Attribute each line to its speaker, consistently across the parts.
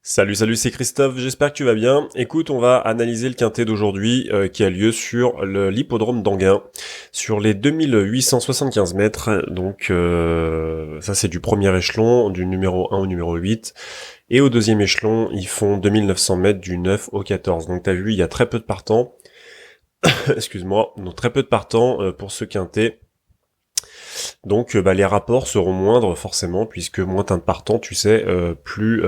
Speaker 1: Salut, c'est Christophe, j'espère que tu vas bien. Écoute, on va analyser le quintet d'aujourd'hui qui a lieu sur l'hippodrome d'Anguin, sur les 2875 mètres. Donc ça c'est du premier échelon, du numéro 1 au numéro 8. Et au deuxième échelon, ils font 2900 mètres du 9 au 14. Donc t'as vu, il y a très peu de partants. Excuse-moi, donc très peu de partants pour ce quintet. Donc les rapports seront moindres forcément, puisque moins t'as de partants, tu sais, plus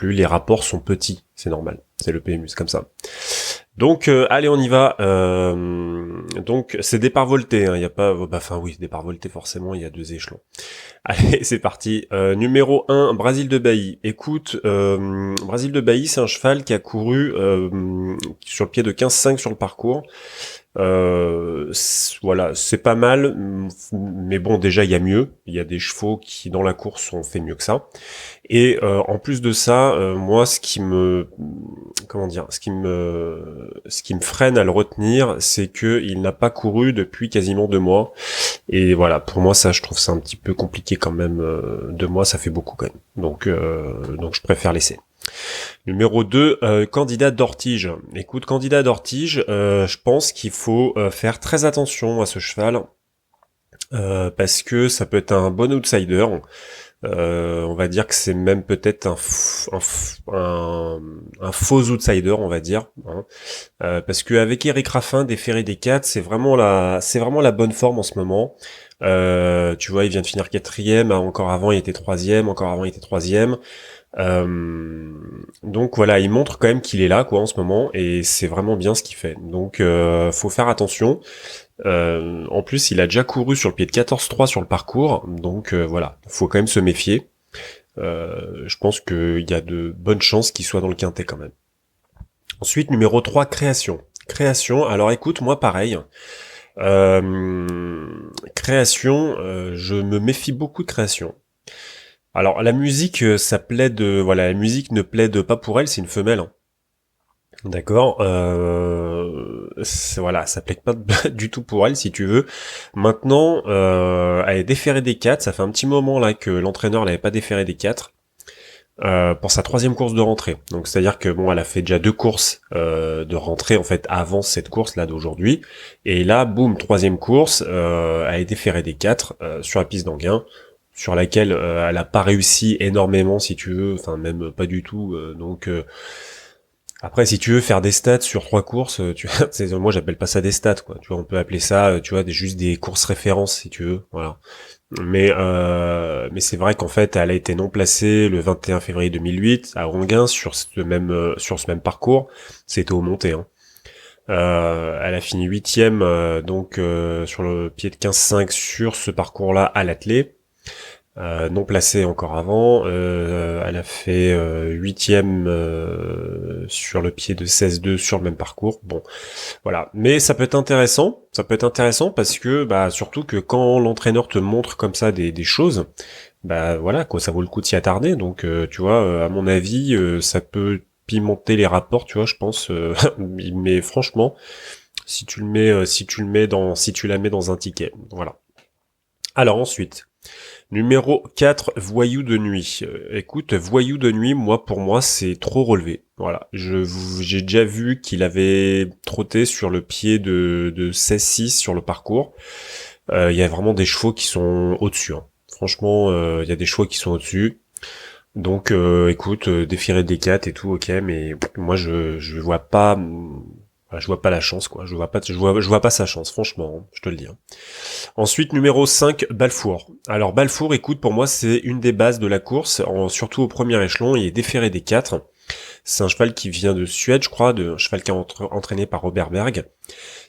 Speaker 1: les rapports sont petits, c'est normal, c'est le PMU, c'est comme ça. Donc allez, on y va. Donc c'est départ volté, il y a pas, oui, départ volté forcément, il y a deux échelons. Allez, c'est parti. Numéro 1, Brasil de Bailly. Écoute, Brasil de Bailly, c'est un cheval qui a couru sur le pied de 15,5 sur le parcours. Voilà, c'est pas mal, mais bon, déjà il y a mieux. Il y a des chevaux qui dans la course ont fait mieux que ça. Et en plus de ça, moi, ce qui me freine à le retenir, c'est que il n'a pas couru depuis quasiment 2 mois. Et voilà, pour moi, ça, je trouve ça un petit peu compliqué quand même. 2 mois, ça fait beaucoup quand même. Donc je préfère laisser. Numéro 2, candidat d'Ortige. Écoute, candidat d'Ortige, je pense qu'il faut faire très attention à ce cheval, parce que ça peut être un bon outsider. On va dire que c'est même peut-être un faux outsider, on va dire, hein. Parce que avec Eric Raffin des Ferré des 4, c'est vraiment la bonne forme en ce moment. Tu vois, il vient de finir 4e, encore avant il était 3e, encore avant il était 3e. Donc voilà, il montre quand même qu'il est là, quoi, en ce moment, et c'est vraiment bien ce qu'il fait. Donc faut faire attention. En plus, il a déjà couru sur le pied de 14-3 sur le parcours, donc voilà, faut quand même se méfier. Je pense qu'il y a de bonnes chances qu'il soit dans le quintet quand même. Ensuite, numéro 3, Création. Création, alors écoute, moi pareil. Création, je me méfie beaucoup de Création. Alors la musique, la musique ne plaide pas pour elle, c'est une femelle, hein. D'accord, voilà, ça plaît pas du tout pour elle, si tu veux. Maintenant, elle est déférée des 4, ça fait un petit moment là que l'entraîneur l'avait pas déférée des 4, pour sa 3e course de rentrée. Donc c'est-à-dire que bon, elle a fait déjà 2 courses de rentrée en fait avant cette course là d'aujourd'hui, et là, boum, 3e course, elle est déférée des 4 sur la piste d'Anguin, sur laquelle elle a pas réussi énormément, si tu veux, enfin même pas du tout, donc après, si tu veux faire des stats sur 3 courses, tu vois, moi j'appelle pas ça des stats, quoi. Tu vois, on peut appeler ça, tu vois, juste des courses références, si tu veux, voilà. Mais c'est vrai qu'en fait, elle a été non placée le 21 février 2008 à Ronguin sur ce même parcours. C'était au monté, hein. Elle a fini 8e, donc sur le pied de 15,5 sur ce parcours-là à l'attelé. Non placée encore avant, elle a fait 8e sur le pied de 16,2 sur le même parcours. Bon, voilà. Mais ça peut être intéressant. Ça peut être intéressant parce que, surtout que quand l'entraîneur te montre comme ça des choses, voilà, quoi, ça vaut le coup de s'y attarder. Donc, tu vois, à mon avis, ça peut pimenter les rapports, tu vois, je pense. Mais franchement, si tu la mets dans un ticket, voilà. Alors ensuite. Numéro 4, Voyou de nuit. Écoute, Voyou de nuit, pour moi, c'est trop relevé. Voilà. J'ai déjà vu qu'il avait trotté sur le pied de 16-6 sur le parcours. Il y a vraiment des chevaux qui sont au-dessus, hein. Franchement, il y a des chevaux qui sont au-dessus. Donc, écoute, défier des 4 et tout, ok, mais moi, je vois pas, je vois pas la chance, quoi. Je vois pas sa chance, franchement, hein, je te le dis, hein. Ensuite, numéro 5, Balfour. Alors Balfour, écoute, pour moi, c'est une des bases de la course, surtout au premier échelon, il est déféré des 4. C'est un cheval qui vient de Suède, je crois, un cheval qui est entraîné par Robert Berg.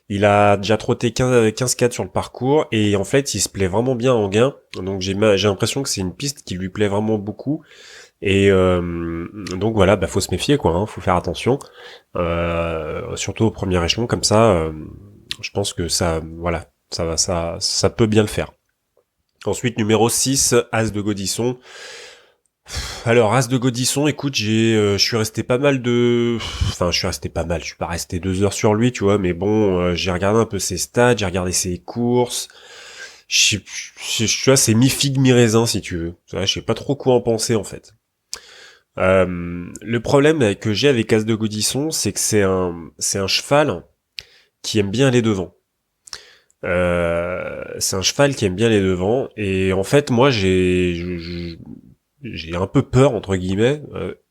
Speaker 1: Il a déjà trotté 15-4 sur le parcours, et en fait, il se plaît vraiment bien en gain. Donc j'ai l'impression que c'est une piste qui lui plaît vraiment beaucoup. Et donc voilà, faut se méfier, quoi, hein, faut faire attention. Surtout au premier échelon, comme ça, je pense que ça, voilà, ça peut bien le faire. Ensuite, numéro 6, As de Godisson. Alors, As de Godisson, écoute, je suis resté pas mal je suis pas resté 2 heures sur lui, tu vois, mais bon, j'ai regardé un peu ses stats, j'ai regardé ses courses. Tu vois, c'est mi-figue, mi-raisin, si tu veux. Tu vois, je sais pas trop quoi en penser, en fait. Le problème que j'ai avec As de Godisson, c'est que c'est un cheval qui aime bien aller devant. C'est un cheval qui aime bien les devants et en fait moi j'ai un peu peur entre guillemets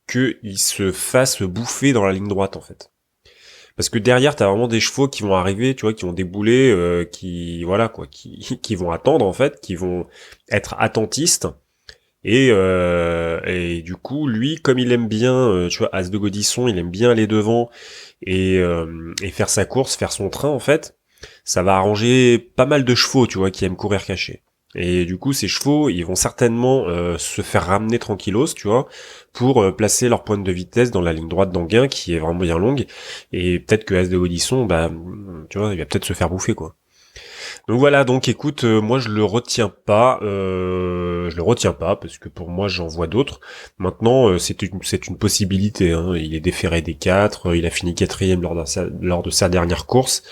Speaker 1: qu'il se fasse bouffer dans la ligne droite en fait, parce que derrière t'as vraiment des chevaux qui vont arriver, tu vois, qui vont débouler, qui voilà quoi, qui vont attendre en fait, qui vont être attentistes et du coup lui comme il aime bien tu vois As de Godisson, il aime bien aller devant et faire sa course, faire son train en fait, ça va arranger pas mal de chevaux, tu vois, qui aiment courir caché. Et du coup, ces chevaux, ils vont certainement se faire ramener tranquillos, tu vois, pour placer leur pointe de vitesse dans la ligne droite d'Anguin, qui est vraiment bien longue. Et peut-être que As de Godisson, bah, tu vois, il va peut-être se faire bouffer, quoi. Donc voilà, donc écoute, moi je le retiens pas parce que pour moi j'en vois d'autres. Maintenant, c'est une possibilité. Hein. Il est déféré des 4, il a fini quatrième lors de sa dernière course,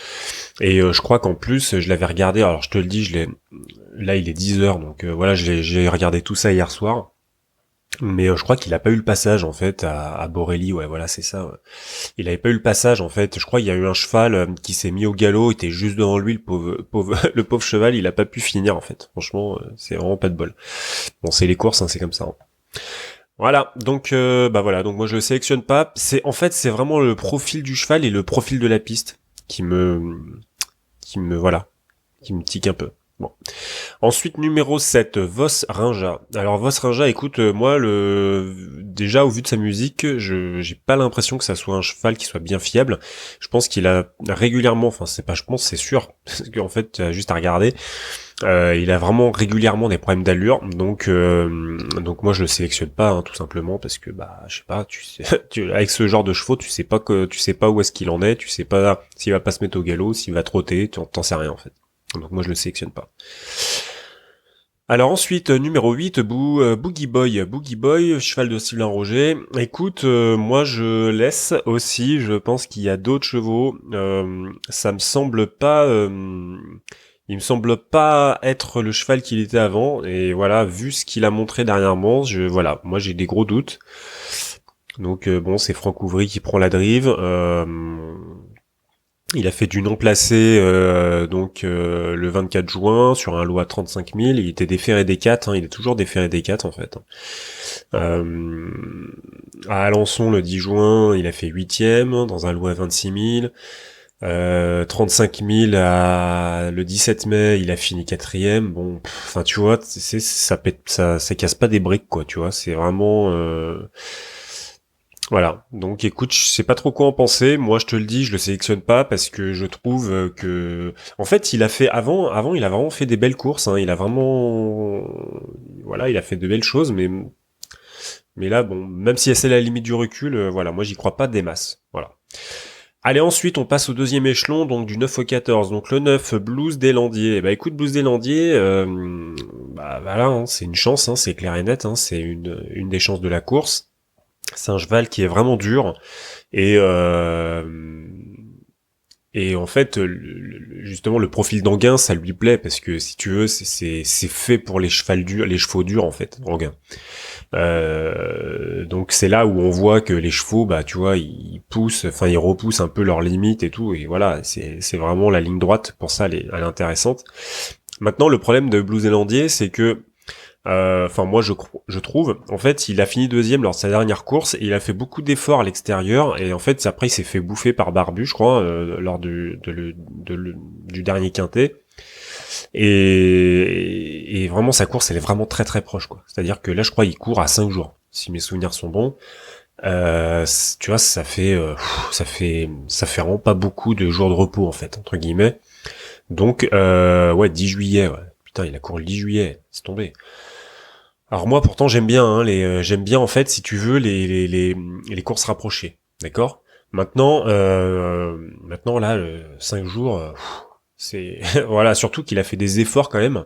Speaker 1: et je crois qu'en plus je l'avais regardé. Alors je te le dis, là il est 10 heures, donc voilà, j'ai regardé tout ça hier soir. Mais je crois qu'il a pas eu le passage en fait à Borelli, ouais voilà c'est ça. Ouais. Il avait pas eu le passage en fait. Je crois qu'il y a eu un cheval qui s'est mis au galop, était juste devant lui, le pauvre cheval, il a pas pu finir en fait. Franchement, c'est vraiment pas de bol. Bon, c'est les courses, hein, c'est comme ça. Hein. Voilà, donc bah voilà, donc moi je le sélectionne pas. C'est en fait c'est vraiment le profil du cheval et le profil de la piste qui me voilà, qui me tique un peu. Bon. Ensuite, numéro 7, Vos Rinja. Alors, Vos Rinja, écoute, moi, déjà, au vu de sa musique, j'ai pas l'impression que ça soit un cheval qui soit bien fiable. Je pense qu'il a régulièrement, enfin, c'est pas, je pense, c'est sûr, parce qu'en fait, tu as juste à regarder, il a vraiment régulièrement des problèmes d'allure, donc moi, je le sélectionne pas, hein, tout simplement, parce que, bah, je sais pas, tu sais, avec ce genre de chevaux, tu sais pas où est-ce qu'il en est, tu sais pas s'il va pas se mettre au galop, s'il va trotter, t'en sais rien, en fait. Donc moi, je le sélectionne pas. Alors ensuite, numéro 8, Boogie Boy. Boogie Boy, cheval de Sylvain Roger. Écoute, moi je laisse aussi, je pense qu'il y a d'autres chevaux. Ça me semble pas... il me semble pas être le cheval qu'il était avant. Et voilà, vu ce qu'il a montré dernièrement, voilà, moi j'ai des gros doutes. Donc bon, c'est Franck Ouvry qui prend la drive. Il a fait du non placé le 24 juin sur un lot à 35 000. Il était déféré des 4, hein, il est toujours déféré des 4 en fait. Euh, à Alençon le 10 juin, il a fait 8e dans un lot à 26 000. 35 000 le 17 mai, il a fini 4e. Bon, enfin tu vois, ça casse pas des briques quoi, tu vois. C'est vraiment voilà. Donc écoute, je sais pas trop quoi en penser. Moi, je te le dis, je le sélectionne pas parce que je trouve que, en fait, il a fait avant, il a vraiment fait des belles courses. Hein. Il a vraiment, voilà, il a fait de belles choses, mais là, bon, même si c'est la limite du recul, voilà, moi, j'y crois pas des masses. Voilà. Allez, ensuite, on passe au deuxième échelon, donc du 9 au 14. Donc le 9, Blues des Landiers. Bah écoute, Blues des Landiers, bah voilà, hein, c'est une chance, hein, c'est clair et net, hein, c'est une des chances de la course. C'est un cheval qui est vraiment dur et en fait justement le profil d'Anguin ça lui plaît parce que si tu veux c'est fait pour les chevaux durs en fait Anguin. Donc c'est là où on voit que les chevaux bah tu vois ils repoussent un peu leurs limites et tout et voilà c'est vraiment la ligne droite pour ça elle est intéressante. Maintenant le problème de Blue Zélandier c'est que enfin moi je trouve en fait il a fini deuxième lors de sa dernière course et il a fait beaucoup d'efforts à l'extérieur et en fait après il s'est fait bouffer par Barbu je crois lors du dernier quintet et vraiment sa course elle est vraiment très très proche quoi, c'est à dire que là je crois il court à 5 jours si mes souvenirs sont bons. Tu vois ça fait vraiment pas beaucoup de jours de repos en fait entre guillemets, donc ouais 10 juillet ouais. Putain il a couru le 10 juillet, c'est tombé. Alors moi pourtant j'aime bien j'aime bien en fait si tu veux les courses rapprochées, d'accord. Maintenant là 5 jours c'est voilà surtout qu'il a fait des efforts quand même.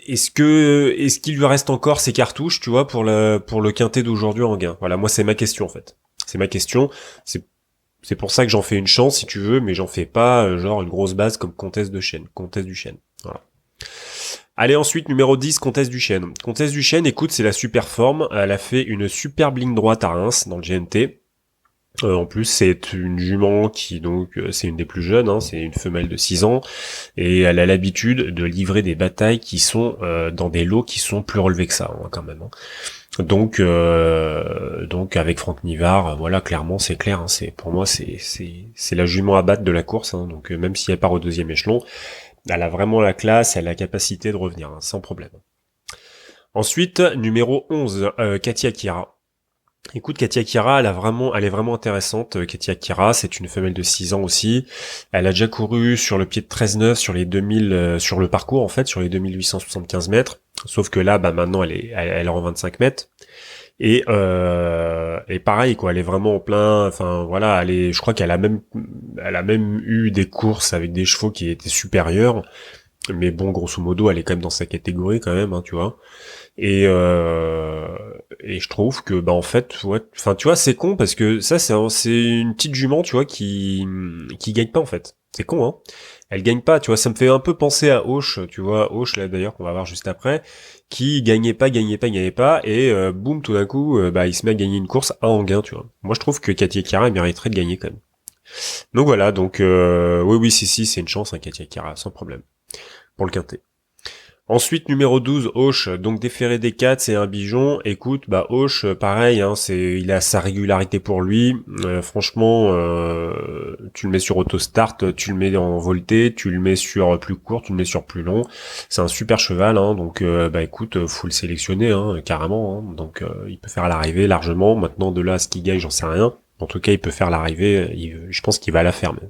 Speaker 1: Est-ce qu'il lui reste encore ses cartouches tu vois pour le quintet d'aujourd'hui en gain. Voilà moi c'est ma question en fait. C'est ma question. C'est pour ça que j'en fais une chance si tu veux mais j'en fais pas genre une grosse base comme Comtesse du Chêne. Voilà. Allez, ensuite, numéro 10, Comtesse du Chêne. Comtesse du Chêne, écoute, c'est la super forme. Elle a fait une superbe ligne droite à Reims, dans le GNT. En plus, c'est une jument qui, donc, c'est une des plus jeunes, hein, c'est une femelle de 6 ans, et elle a l'habitude de livrer des batailles qui sont dans des lots qui sont plus relevés que ça, hein, quand même. Hein. Donc avec Franck Nivard, voilà, clairement, c'est clair. Hein, c'est pour moi, c'est la jument à battre de la course. Hein, donc même si elle part au deuxième échelon, elle a vraiment la classe, elle a la capacité de revenir, hein, sans problème. Ensuite, numéro 11, Katia Kira. Écoute, Katia Kira, elle est vraiment intéressante. Katia Kira, c'est une femelle de 6 ans aussi. Elle a déjà couru sur le pied de 13,9 sur les 2000, sur le parcours en fait, sur les 2875 mètres. Sauf que là, bah maintenant, elle est en 25 mètres. Et pareil quoi, elle est vraiment en plein. Enfin voilà, je crois elle a même eu des courses avec des chevaux qui étaient supérieurs. Mais bon, grosso modo, elle est quand même dans sa catégorie quand même, hein, tu vois. Et je trouve que bah en fait ouais, enfin tu vois c'est con parce que ça c'est une petite jument tu vois qui gagne pas en fait, c'est con hein, elle gagne pas, tu vois, ça me fait un peu penser à Auch, tu vois, Auch là d'ailleurs qu'on va voir juste après, qui gagnait pas et boum tout d'un coup bah il se met à gagner une course à Anguin, tu vois. Moi je trouve que Katia Kira mériterait de gagner quand même. Donc voilà, donc oui si c'est une chance hein, Katia Kira sans problème pour le quintet. Ensuite, numéro 12, Auch, donc déféré des 4, c'est un bijon. Écoute, bah Auch, pareil, hein, il a sa régularité pour lui. Franchement, tu le mets sur autostart, tu le mets en voltée, tu le mets sur plus court, tu le mets sur plus long. C'est un super cheval, hein, donc bah écoute, faut le sélectionner, hein, carrément. Hein, donc il peut faire l'arrivée largement. Maintenant, de là à ce qu'il gagne, j'en sais rien. En tout cas, il peut faire l'arrivée. Je pense qu'il va la faire même.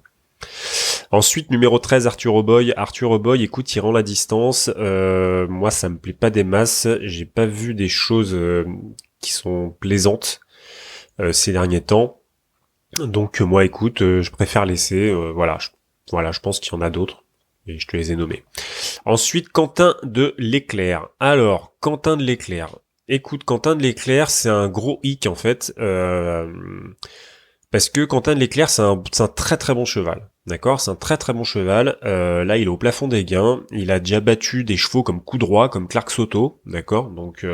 Speaker 1: Ensuite, numéro 13, Arthur O'Boy. Arthur O'Boy, écoute, il rend la distance. Moi, ça me plaît pas des masses. J'ai pas vu des choses qui sont plaisantes ces derniers temps. Donc moi, écoute, je préfère laisser. Voilà, je pense qu'il y en a d'autres. Et je te les ai nommés. Ensuite, Quentin de l'Éclair. Alors, Quentin de l'Éclair. Écoute, Quentin de l'Éclair, c'est un gros hic en fait. Parce que Quentin de l'Éclair, c'est un très très bon cheval. D'accord, c'est un très très bon cheval. Là, il est au plafond des gains. Il a déjà battu des chevaux comme Coup Droit, comme Clark Soto. D'accord, donc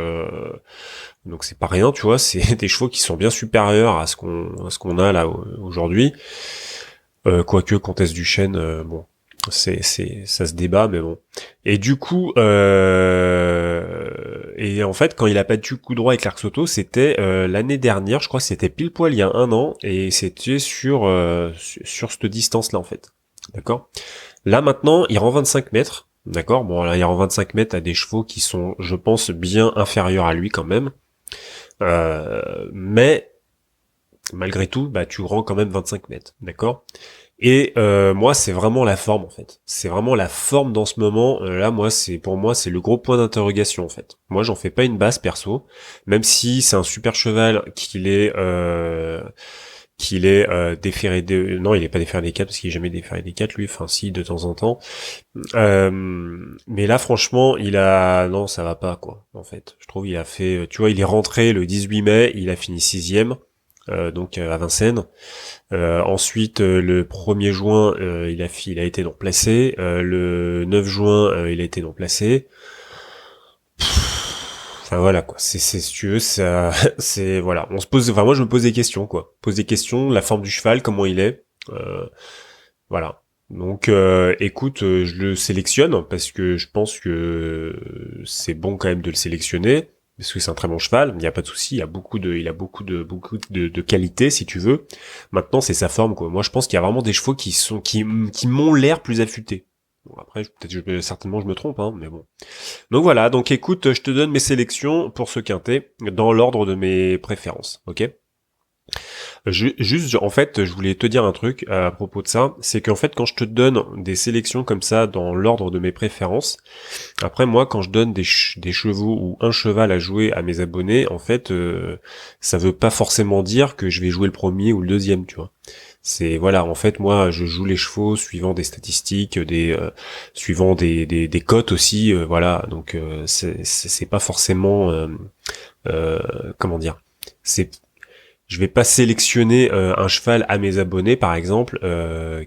Speaker 1: c'est pas rien, tu vois. C'est des chevaux qui sont bien supérieurs à ce qu'on a là aujourd'hui. Quoique Comtesse du Chêne, bon, ça se débat, mais bon. Et du coup, et en fait, quand il a battu Coup Droit et Clark Soto, c'était l'année dernière, je crois que c'était pile poil il y a 1 an, et c'était sur cette distance-là en fait. D'accord. Là maintenant, il rend 25 mètres. D'accord. Bon, là, il rend 25 mètres à des chevaux qui sont, je pense, bien inférieurs à lui quand même. Mais malgré tout, bah tu rends quand même 25 mètres. D'accord. Et moi, c'est vraiment la forme en fait. C'est vraiment la forme dans ce moment. Là, pour moi, c'est le gros point d'interrogation en fait. Moi, j'en fais pas une base perso, même si c'est un super cheval qu'il est déféré de. Non, il est pas déféré des 4 parce qu'il est jamais déféré des 4 lui. Enfin, si de temps en temps. Mais là, franchement, non, ça va pas quoi. En fait, je trouve il a fait. Tu vois, il est rentré le 18 mai, il a fini 6e. Donc à Vincennes. Ensuite, le 1er juin, il a été donc placé. Le 9 juin, il a été donc placé. Enfin voilà quoi. C'est si tu veux, ça, c'est voilà. On se pose. Enfin moi, je me pose des questions quoi. Pose des questions. La forme du cheval, comment il est. Voilà. Donc, écoute, je le sélectionne parce que je pense que c'est bon quand même de le sélectionner. Parce que c'est un très bon cheval, il n'y a pas de souci, il a beaucoup de qualités si tu veux. Maintenant c'est sa forme quoi. Moi je pense qu'il y a vraiment des chevaux qui m'ont l'air plus affûtés. Bon, après certainement je me trompe hein, mais bon. Donc voilà, donc écoute, je te donne mes sélections pour ce quintet dans l'ordre de mes préférences, ok? En fait, je voulais te dire un truc à propos de ça, c'est qu'en fait, quand je te donne des sélections comme ça dans l'ordre de mes préférences, après moi, quand je donne des chevaux ou un cheval à jouer à mes abonnés, en fait, ça veut pas forcément dire que je vais jouer le premier ou le deuxième, tu vois. C'est voilà, en fait, moi, je joue les chevaux suivant des statistiques, suivant des cotes aussi, voilà. Donc c'est pas forcément comment dire. C'est Je vais pas sélectionner un cheval à mes abonnés, par exemple,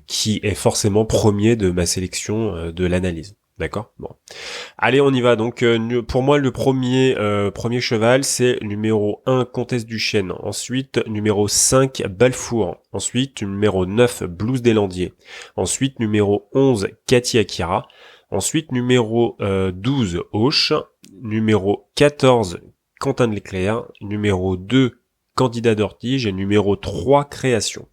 Speaker 1: qui est forcément premier de ma sélection de l'analyse. D'accord? Bon. Allez, on y va. Donc, pour moi, le premier cheval, c'est numéro 1, Comtesse du Chêne. Ensuite, numéro 5, Balfour. Ensuite, numéro 9, Blues des Landiers. Ensuite, numéro 11, Cathy Akira. Ensuite, numéro 12, Auch. Numéro 14, Quentin de l'Éclair. Numéro 2, Candidat d'Ortige. Et numéro 3, Création.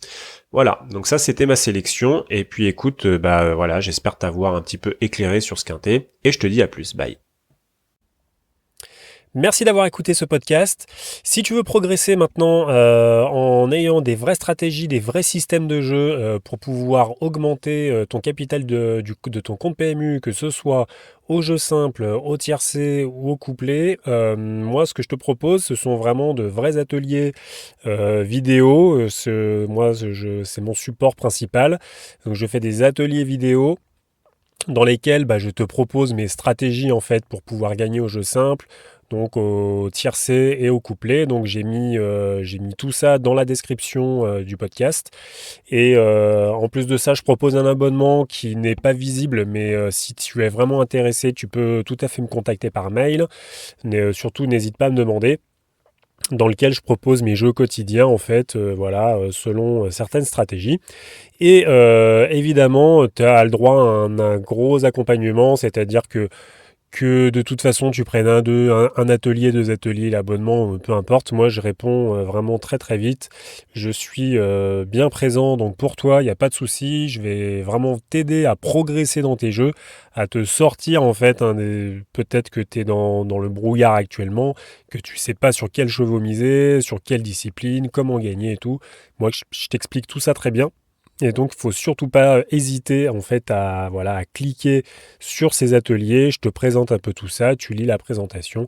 Speaker 1: Voilà, donc ça c'était ma sélection, et puis écoute, voilà, j'espère t'avoir un petit peu éclairé sur ce quintet, et je te dis à plus, bye.
Speaker 2: Merci d'avoir écouté ce podcast. Si tu veux progresser maintenant en ayant des vraies stratégies, des vrais systèmes de jeu pour pouvoir augmenter ton capital de ton compte PMU, que ce soit au jeu simple, au tiercé ou au couplet, moi ce que je te propose, ce sont vraiment de vrais ateliers vidéo. C'est mon support principal. Donc je fais des ateliers vidéo dans lesquels je te propose mes stratégies en fait pour pouvoir gagner au jeu simple, donc au tiercé et au couplet. Donc j'ai mis tout ça dans la description du podcast. Et en plus de ça, je propose un abonnement qui n'est pas visible, mais si tu es vraiment intéressé, tu peux tout à fait me contacter par mail. Mais surtout, n'hésite pas à me demander, dans lequel je propose mes jeux quotidiens en fait, selon certaines stratégies. Et évidemment, tu as le droit à un gros accompagnement, c'est-à-dire que de toute façon tu prennes un atelier, deux ateliers, l'abonnement, peu importe. Moi, je réponds vraiment très très vite. Je suis bien présent, donc pour toi, il n'y a pas de souci. Je vais vraiment t'aider à progresser dans tes jeux, à te sortir en fait. Peut-être que tu es dans le brouillard actuellement, que tu sais pas sur quel chevaux miser, sur quelle discipline, comment gagner et tout. Moi, je t'explique tout ça très bien. Et donc, il faut surtout pas hésiter en fait à cliquer sur ces ateliers. Je te présente un peu tout ça, tu lis la présentation.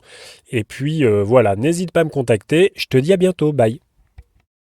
Speaker 2: Et puis voilà, n'hésite pas à me contacter. Je te dis à bientôt. Bye.